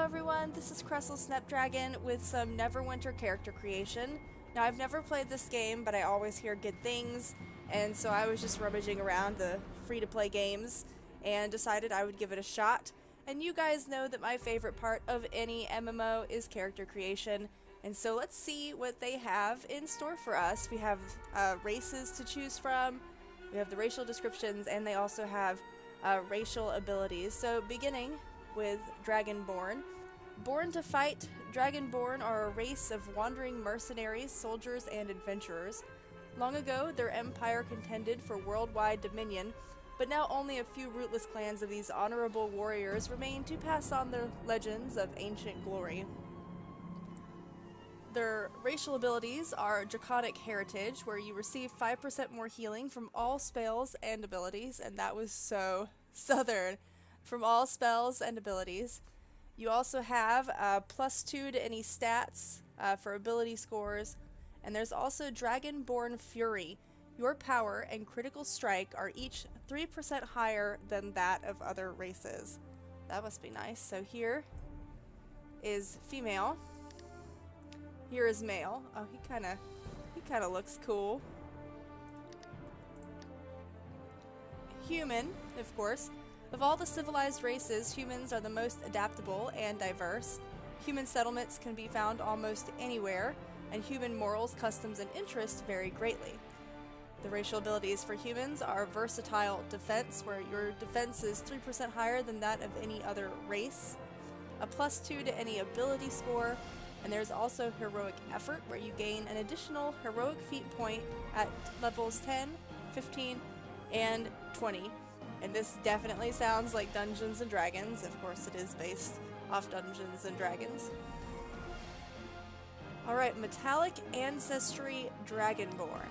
everyone, this is Cressel Snapdragon with some Neverwinter character creation. Now I've never played this game, but I always hear good things, and so I was just rummaging around the free-to-play games and decided I would give it a shot. And you guys know that my favorite part of any MMO is character creation, and so let's see what they have in store for us. We have races to choose from, we have the racial descriptions, and they also have racial abilities. So beginning with Dragonborn. Born to fight, Dragonborn are a race of wandering mercenaries, soldiers, and adventurers. Long ago, their empire contended for worldwide dominion, but now only a few rootless clans of these honorable warriors remain to pass on their legends of ancient glory. Their racial abilities are Draconic Heritage, where you receive 5% more healing from all spells and abilities, and that was so southern. From all spells and abilities. You also have +2 to any stats for ability scores, and there's also Dragonborn Fury. Your power and critical strike are each 3% higher than that of other races. That must be nice. So here is female. Here is male. Oh, he kind of looks cool. Human, of course. Of all the civilized races, humans are the most adaptable and diverse. Human settlements can be found almost anywhere, and human morals, customs, and interests vary greatly. The racial abilities for humans are Versatile Defense, where your defense is 3% higher than that of any other race, a +2 to any ability score, and there's also Heroic Effort, where you gain an additional heroic feat point at levels 10, 15, and 20. And this definitely sounds like Dungeons & Dragons. Of course, it is based off Dungeons & Dragons. Alright, Metallic Ancestry Dragonborn.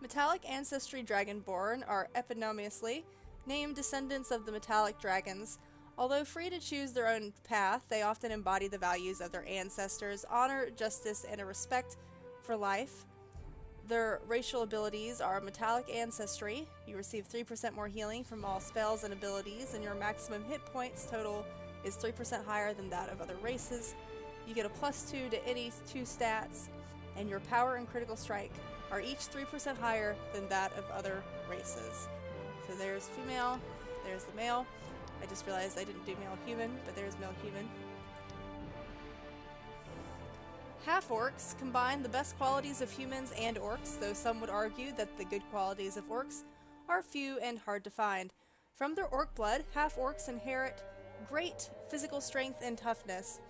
Metallic Ancestry Dragonborn are eponymously named descendants of the metallic dragons. Although free to choose their own path, they often embody the values of their ancestors, honor, justice, and a respect for life. Their racial abilities are Metallic Ancestry. You receive 3% more healing from all spells and abilities, and your maximum hit points total is 3% higher than that of other races. You get a +2 to any 2 stats, and your power and critical strike are each 3% higher than that of other races. So there's female, there's the male. I just realized I didn't do male human, but there's male human. Half-orcs combine the best qualities of humans and orcs, though some would argue that the good qualities of orcs are few and hard to find. From their orc blood, half-orcs inherit great physical strength and toughness.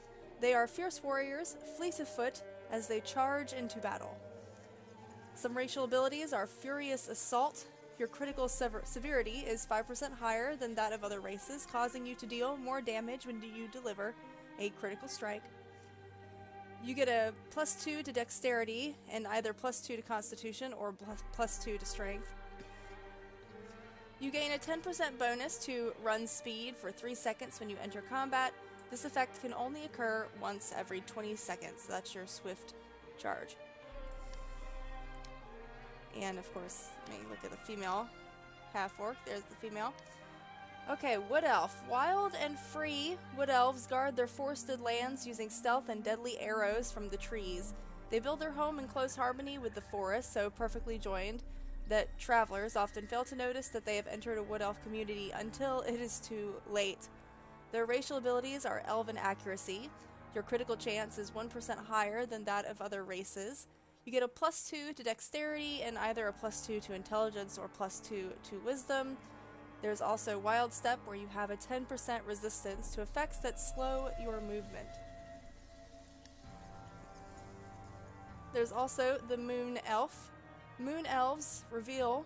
They are fierce warriors, fleet of foot, as they charge into battle. Some racial abilities are Furious Assault. Your critical severity is 5% higher than that of other races, causing you to deal more damage when you deliver a critical strike. You get a +2 to Dexterity and either +2 to Constitution or +2 to Strength. You gain a 10% bonus to run speed for 3 seconds when you enter combat. This effect can only occur once every 20 seconds. So that's your swift charge. And of course, let me look at the female half-orc. There's the female. Okay, Wood Elf. Wild and free, Wood Elves guard their forested lands using stealth and deadly arrows from the trees. They build their home in close harmony with the forest, so perfectly joined that travelers often fail to notice that they have entered a Wood Elf community until it is too late. Their racial abilities are Elven Accuracy. Your critical chance is 1% higher than that of other races. You get a +2 to Dexterity and either a +2 to Intelligence or +2 to Wisdom. There's also Wild Step, where you have a 10% resistance to effects that slow your movement. There's also the Moon Elf. Moon Elves revel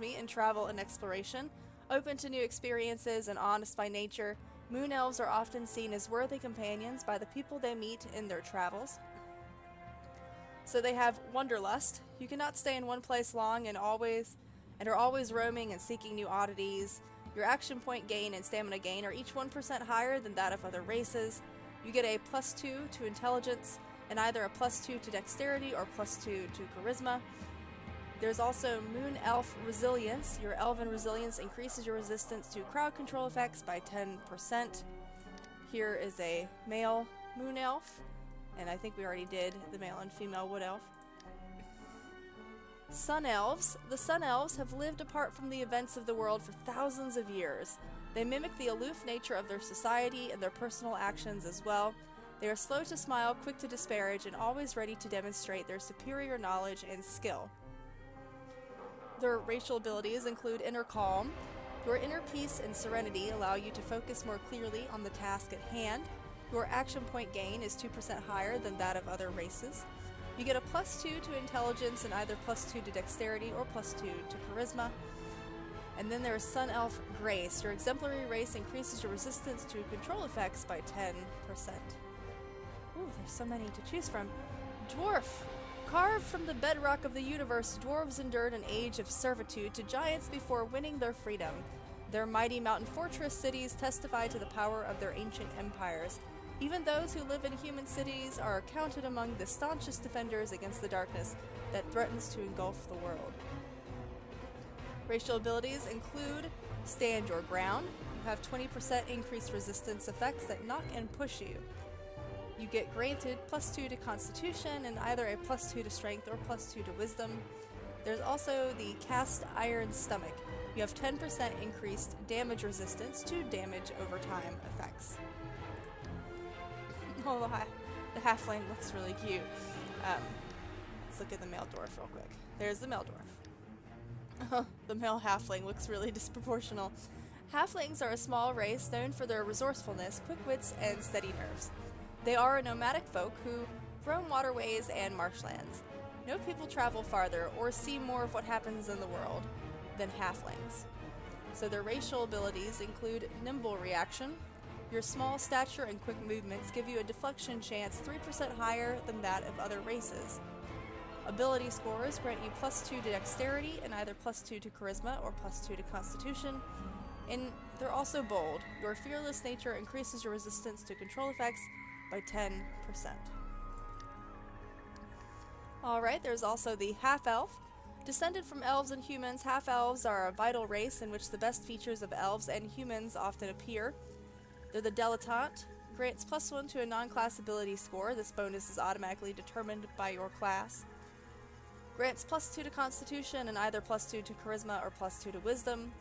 in travel and exploration. Open to new experiences and honest by nature, Moon Elves are often seen as worthy companions by the people they meet in their travels. So they have Wanderlust. You cannot stay in one place long and are always roaming and seeking new oddities. Your action point gain and stamina gain are each 1% higher than that of other races. You get a +2 to Intelligence and either a +2 to Dexterity or +2 to Charisma. There's also Moon Elf Resilience. Your Elven Resilience increases your resistance to crowd control effects by 10%. Here is a male moon elf, and I think we already did the male and female wood elf. Sun elves. The sun elves have lived apart from the events of the world for thousands of years. They mimic the aloof nature of their society and their personal actions as well. They are slow to smile, quick to disparage, and always ready to demonstrate their superior knowledge and skill. Their racial abilities include inner calm. Your inner peace and serenity allow you to focus more clearly on the task at hand. Your action point gain is 2% higher than that of other races. You get a +2 to intelligence and either +2 to dexterity or +2 to charisma. And then there's Sun Elf Grace. Your exemplary race increases your resistance to control effects by 10%. Ooh, there's so many to choose from. Dwarf. Carved from the bedrock of the universe, dwarves endured an age of servitude to giants before winning their freedom. Their mighty mountain fortress cities testify to the power of their ancient empires. Even those who live in human cities are counted among the staunchest defenders against the darkness that threatens to engulf the world. Racial abilities include Stand Your Ground. You have 20% increased resistance effects that knock and push you. You get granted +2 to Constitution and either a +2 to Strength or +2 to Wisdom. There's also the Cast Iron Stomach. You have 10% increased damage resistance to damage over time effects. Oh, the halfling looks really cute. Let's look at the male dwarf real quick. There's the male dwarf. The male halfling looks really disproportional. Halflings are a small race known for their resourcefulness, quick wits, and steady nerves. They are a nomadic folk who roam waterways and marshlands. No people travel farther or see more of what happens in the world than halflings. So their racial abilities include Nimble Reaction. Your small stature and quick movements give you a deflection chance 3% higher than that of other races. Ability scores grant you +2 to Dexterity and either +2 to Charisma or +2 to Constitution. And they're also bold. Your fearless nature increases your resistance to control effects by 10%. Alright, there's also the Half-Elf. Descended from elves and humans, half-elves are a vital race in which the best features of elves and humans often appear. They're the Dilettante. Grants +1 to a non-class ability score. This bonus is automatically determined by your class. Grants +2 to Constitution and either +2 to Charisma or +2 to Wisdom.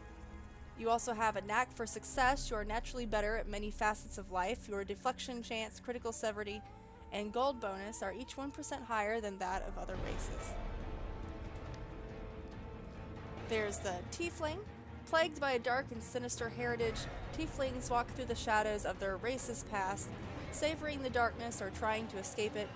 You also have a knack for success. You are naturally better at many facets of life. Your deflection chance, critical severity, and gold bonus are each 1% higher than that of other races. There's the Tiefling. Plagued by a dark and sinister heritage, Tieflings walk through the shadows of their race's past, savoring the darkness or trying to escape it.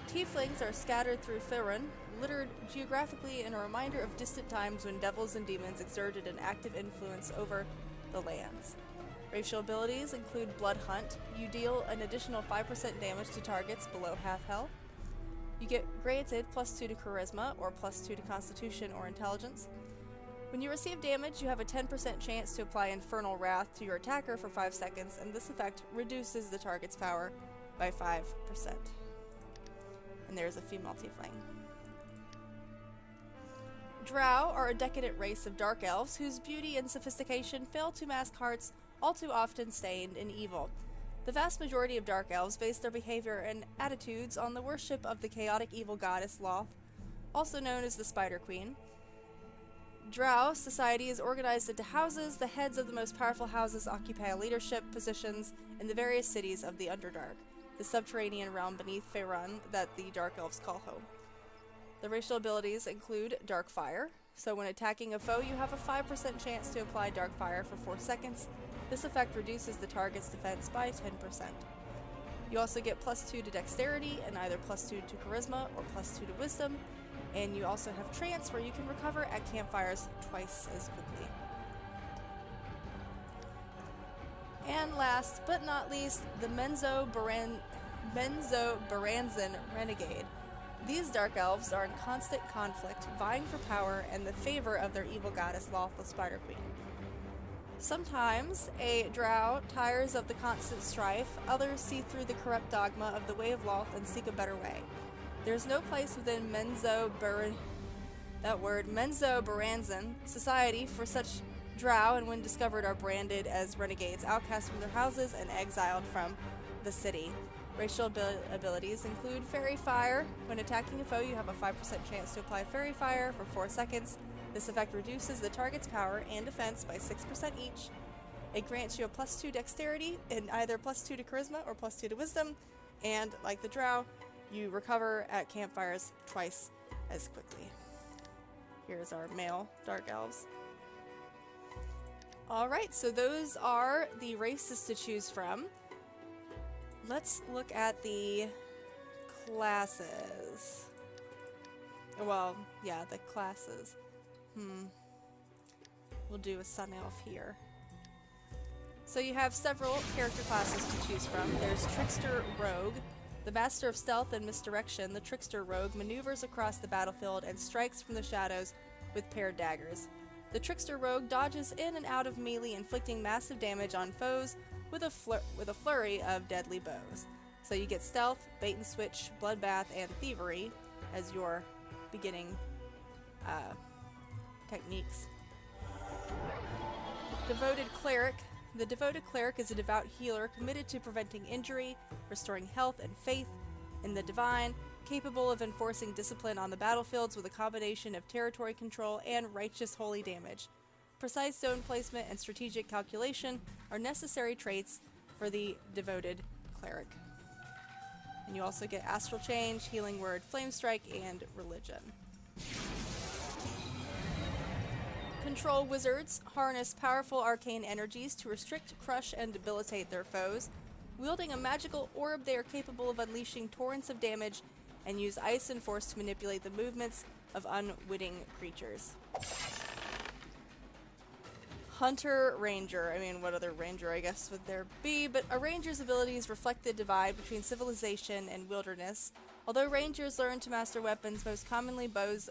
Tieflings are scattered through Faerun, littered geographically and a reminder of distant times when devils and demons exerted an active influence over the lands. Racial abilities include Blood Hunt. You deal an additional 5% damage to targets below half health. You get granted +2 to Charisma or +2 to Constitution or Intelligence. When you receive damage, you have a 10% chance to apply Infernal Wrath to your attacker for 5 seconds, and this effect reduces the target's power by 5%. And there's a female tiefling. Drow are a decadent race of dark elves whose beauty and sophistication fail to mask hearts all too often stained in evil. The vast majority of dark elves base their behavior and attitudes on the worship of the chaotic evil goddess Loth, also known as the Spider Queen. Drow society is organized into houses. The heads of the most powerful houses occupy leadership positions in the various cities of the Underdark, the subterranean realm beneath Faerun that the Dark Elves call home. The racial abilities include Dark Fire. So when attacking a foe, you have a 5% chance to apply Dark Fire for 4 seconds. This effect reduces the target's defense by 10%. You also get +2 to Dexterity and either +2 to Charisma or +2 to Wisdom. And you also have Trance, where you can recover at campfires twice as quickly. And last but not least, the Menzo Baranzan Renegade. These dark elves are in constant conflict, vying for power and the favor of their evil goddess Loth the Spider Queen. Sometimes a drow tires of the constant strife, others see through the corrupt dogma of the way of Loth and seek a better way. There is no place within Menzo Baranzan society for such Drow, and when discovered are branded as renegades, outcast from their houses and exiled from the city. Racial abilities include Fairy Fire. When attacking a foe, you have a 5% chance to apply Fairy Fire for 4 seconds. This effect reduces the target's power and defense by 6% each. It grants you a +2 dexterity and either +2 to charisma or +2 to wisdom. And like the Drow, you recover at campfires twice as quickly. Here's our male Dark Elves. Alright, so those are the races to choose from. Let's look at the classes. Well, yeah, the classes. We'll do a Sun Elf here. So you have several character classes to choose from. There's Trickster Rogue. The Master of Stealth and Misdirection, the Trickster Rogue maneuvers across the battlefield and strikes from the shadows with paired daggers. The Trickster Rogue dodges in and out of melee, inflicting massive damage on foes with a flurry of deadly bows. So you get Stealth, Bait and Switch, Bloodbath, and Thievery as your beginning techniques. Devoted Cleric. The Devoted Cleric is a devout healer committed to preventing injury, restoring health and faith in the divine, capable of enforcing discipline on the battlefields with a combination of territory control and righteous holy damage. Precise zone placement and strategic calculation are necessary traits for the Devoted Cleric. And you also get Astral Change, Healing Word, Flame Strike, and Religion. Control Wizards harness powerful arcane energies to restrict, crush, and debilitate their foes. Wielding a magical orb, they are capable of unleashing torrents of damage and use ice and force to manipulate the movements of unwitting creatures. Hunter Ranger. I mean, what other ranger, I guess, would there be? But a ranger's abilities reflect the divide between civilization and wilderness. Although rangers learn to master weapons, most commonly bows,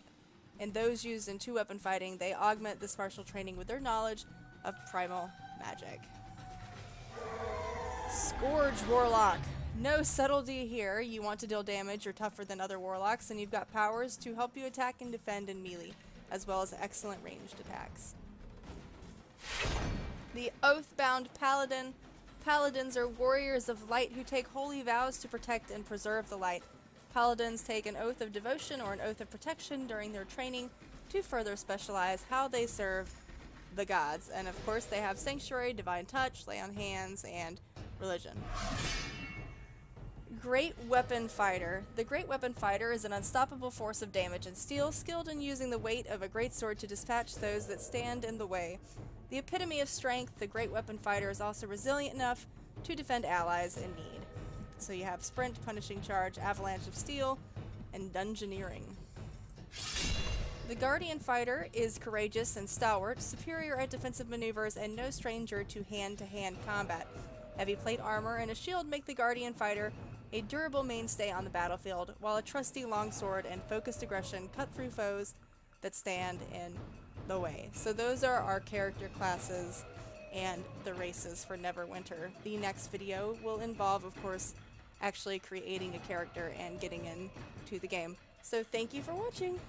and those used in two-weapon fighting, they augment this martial training with their knowledge of primal magic. Scourge Warlock. No subtlety here. You want to deal damage, you're tougher than other warlocks, and you've got powers to help you attack and defend in melee, as well as excellent ranged attacks. The Oathbound Paladin. Paladins are warriors of light who take holy vows to protect and preserve the light. Paladins take an oath of devotion or an oath of protection during their training to further specialize how they serve the gods. And of course they have Sanctuary, Divine Touch, Lay on Hands, and Religion. Great Weapon Fighter. The Great Weapon Fighter is an unstoppable force of damage and steel, skilled in using the weight of a greatsword to dispatch those that stand in the way. The epitome of strength, the Great Weapon Fighter is also resilient enough to defend allies in need. So you have Sprint, Punishing Charge, Avalanche of Steel, and Dungeoneering. The Guardian Fighter is courageous and stalwart, superior at defensive maneuvers, and no stranger to hand-to-hand combat. Heavy plate armor and a shield make the Guardian Fighter a durable mainstay on the battlefield, while a trusty longsword and focused aggression cut through foes that stand in the way. So those are our character classes and the races for Neverwinter. The next video will involve, of course, actually creating a character and getting into the game. So thank you for watching!